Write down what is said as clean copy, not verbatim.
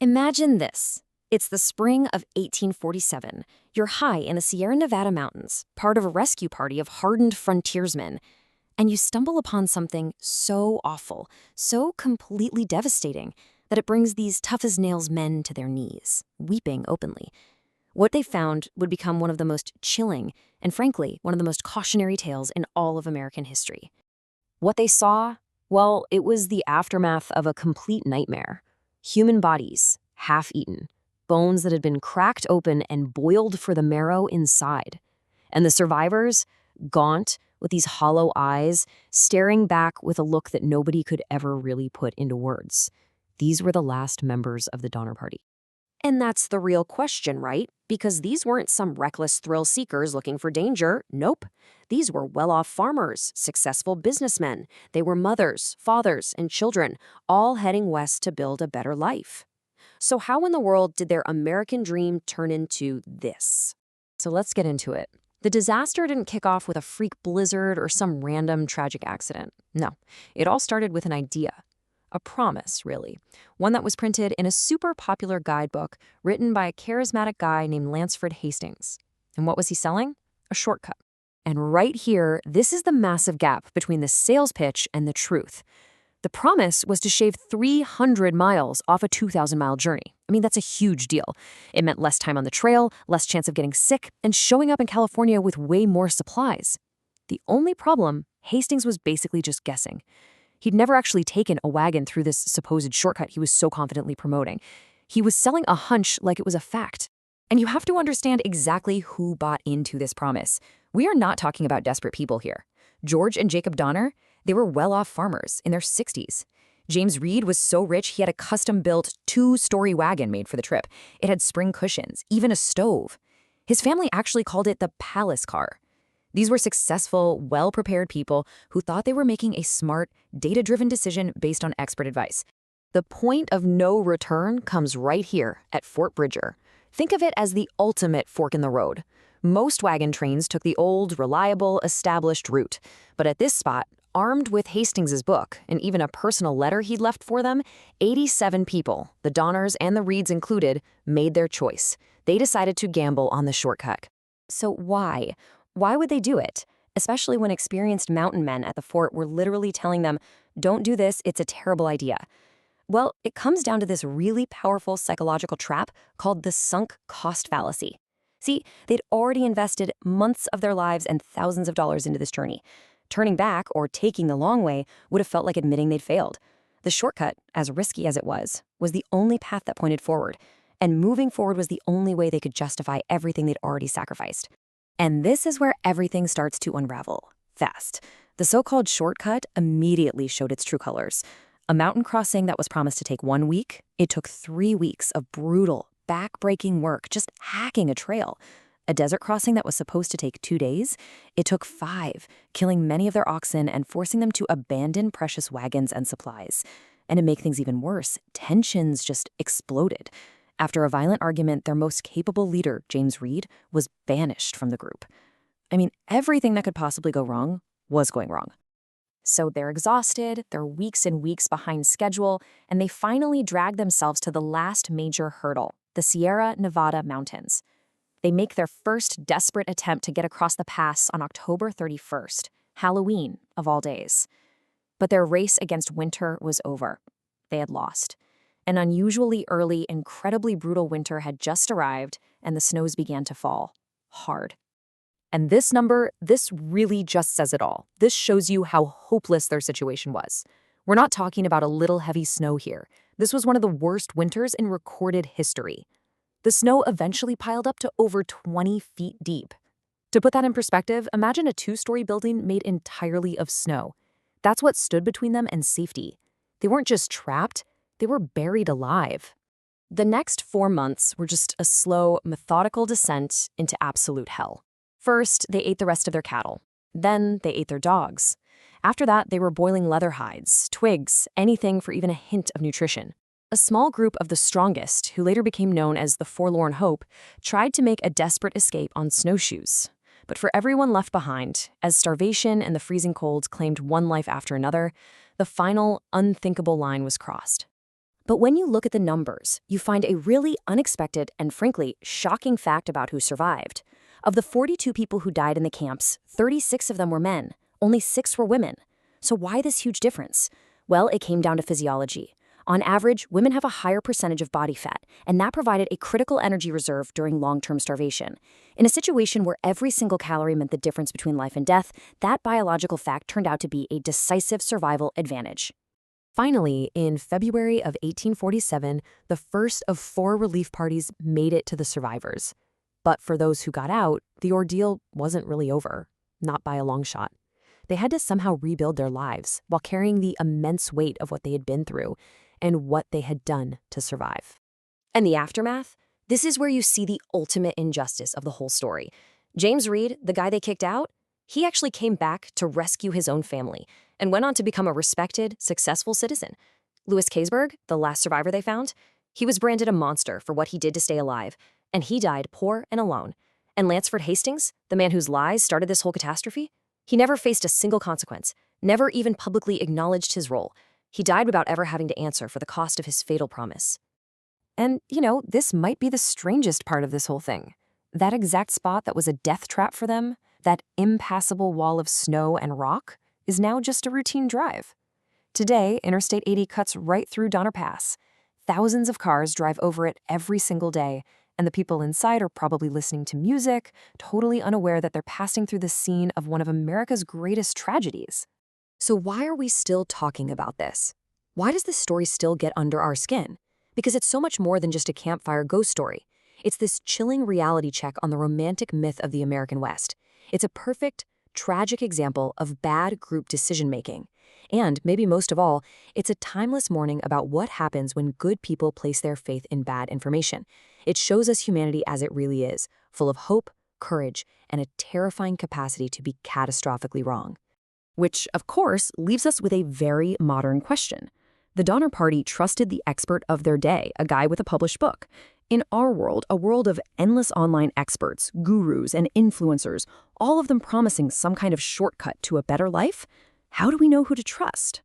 Imagine this. It's the spring of 1847. You're high in the Sierra Nevada mountains, part of a rescue party of hardened frontiersmen, and you stumble upon something so awful, so completely devastating, that it brings these tough-as-nails men to their knees, weeping openly. What they found would become one of the most chilling and, frankly, one of the most cautionary tales in all of American history. What they saw? Well, it was the aftermath of a complete nightmare. Human bodies, half-eaten, bones that had been cracked open and boiled for the marrow inside. And the survivors, gaunt, with these hollow eyes, staring back with a look that nobody could ever really put into words. These were the last members of the Donner Party. And that's the real question, right? Because these weren't some reckless thrill seekers looking for danger. Nope. These were well-off farmers, successful businessmen. They were mothers, fathers, and children, all heading west to build a better life. So how in the world did their American dream turn into this? So let's get into it. The disaster didn't kick off with a freak blizzard or some random tragic accident. No, it all started with an idea. A promise, really. One that was printed in a super popular guidebook written by a charismatic guy named Lansford Hastings. And what was he selling? A shortcut. And right here, this is the massive gap between the sales pitch and the truth. The promise was to shave 300 miles off a 2,000-mile journey. I mean, that's a huge deal. It meant less time on the trail, less chance of getting sick, and showing up in California with way more supplies. The only problem, Hastings was basically just guessing. He'd never actually taken a wagon through this supposed shortcut he was so confidently promoting. He was selling a hunch like it was a fact. And you have to understand exactly who bought into this promise. We are not talking about desperate people here. George and Jacob Donner, they were well-off farmers in their 60s. James Reed was so rich he had a custom-built 2-story wagon made for the trip. It had spring cushions, even a stove. His family actually called it the palace car. These were successful, well-prepared people who thought they were making a smart, data-driven decision based on expert advice. The point of no return comes right here at Fort Bridger. Think of it as the ultimate fork in the road. Most wagon trains took the old, reliable, established route. But at this spot, armed with Hastings's book and even a personal letter he'd left for them, 87 people, the Donners and the Reeds included, made their choice. They decided to gamble on the shortcut. So why? Why would they do it? Especially when experienced mountain men at the fort were literally telling them, "Don't do this, it's a terrible idea." Well, it comes down to this really powerful psychological trap called the sunk cost fallacy. See, they'd already invested months of their lives and thousands of dollars into this journey. Turning back or taking the long way would have felt like admitting they'd failed. The shortcut, as risky as it was the only path that pointed forward. And moving forward was the only way they could justify everything they'd already sacrificed. And this is where everything starts to unravel, fast. The so-called shortcut immediately showed its true colors. A mountain crossing that was promised to take 1 week, it took 3 weeks of brutal, back-breaking work, just hacking a trail. A desert crossing that was supposed to take 2 days, it took 5, killing many of their oxen and forcing them to abandon precious wagons and supplies. And to make things even worse, tensions just exploded. After a violent argument, their most capable leader, James Reed, was banished from the group. I mean, everything that could possibly go wrong was going wrong. So they're exhausted, they're weeks and weeks behind schedule, and they finally drag themselves to the last major hurdle, the Sierra Nevada mountains. They make their first desperate attempt to get across the pass on October 31st, Halloween of all days. But their race against winter was over. They had lost. An unusually early, incredibly brutal winter had just arrived, and the snows began to fall. Hard. And this number, this really just says it all. This shows you how hopeless their situation was. We're not talking about a little heavy snow here. This was one of the worst winters in recorded history. The snow eventually piled up to over 20 feet deep. To put that in perspective, imagine a 2-story building made entirely of snow. That's what stood between them and safety. They weren't just trapped, they were buried alive. The next 4 months were just a slow, methodical descent into absolute hell. First, they ate the rest of their cattle. Then, they ate their dogs. After that, they were boiling leather hides, twigs, anything for even a hint of nutrition. A small group of the strongest, who later became known as the Forlorn Hope, tried to make a desperate escape on snowshoes. But for everyone left behind, as starvation and the freezing cold claimed one life after another, the final, unthinkable line was crossed. But when you look at the numbers, you find a really unexpected and frankly shocking fact about who survived. Of the 42 people who died in the camps, 36 of them were men. Only 6 were women. So why this huge difference? Well, it came down to physiology. On average, women have a higher percentage of body fat, and that provided a critical energy reserve during long-term starvation. In a situation where every single calorie meant the difference between life and death, that biological fact turned out to be a decisive survival advantage. Finally, in February of 1847, the first of 4 relief parties made it to the survivors. But for those who got out, the ordeal wasn't really over, not by a long shot. They had to somehow rebuild their lives while carrying the immense weight of what they had been through and what they had done to survive. And the aftermath? This is where you see the ultimate injustice of the whole story. James Reed, the guy they kicked out, he actually came back to rescue his own family and went on to become a respected, successful citizen. Louis Kaysberg, the last survivor they found, he was branded a monster for what he did to stay alive, and he died poor and alone. And Lansford Hastings, the man whose lies started this whole catastrophe, he never faced a single consequence, never even publicly acknowledged his role. He died without ever having to answer for the cost of his fatal promise. And, this might be the strangest part of this whole thing. That exact spot that was a death trap for them, that impassable wall of snow and rock, is now just a routine drive. Today, Interstate 80 cuts right through Donner Pass. Thousands of cars drive over it every single day, and the people inside are probably listening to music, totally unaware that they're passing through the scene of one of America's greatest tragedies. So why are we still talking about this? Why does this story still get under our skin? Because it's so much more than just a campfire ghost story. It's this chilling reality check on the romantic myth of the American West. It's a perfect, tragic example of bad group decision-making. And, maybe most of all, it's a timeless warning about what happens when good people place their faith in bad information. It shows us humanity as it really is, full of hope, courage, and a terrifying capacity to be catastrophically wrong. Which, of course, leaves us with a very modern question. The Donner Party trusted the expert of their day, a guy with a published book. In our world, a world of endless online experts, gurus, and influencers, all of them promising some kind of shortcut to a better life, how do we know who to trust?